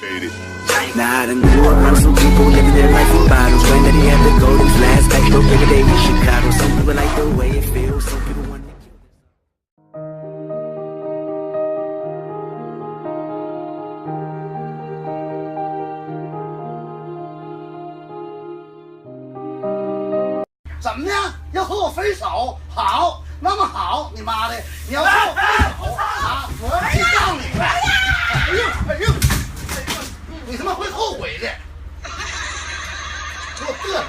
Nah, I done grew around some people living their life in bottles. Granddaddy had the golden flask, like no bigger day in Chicago. Some people like the way it feels, some people want to kill. 怎么呢？要和我分手？好，那么好，你妈的，你要和我分手啊！我要去告你！哎呦，你他妈会后悔的！给我嘚瑟！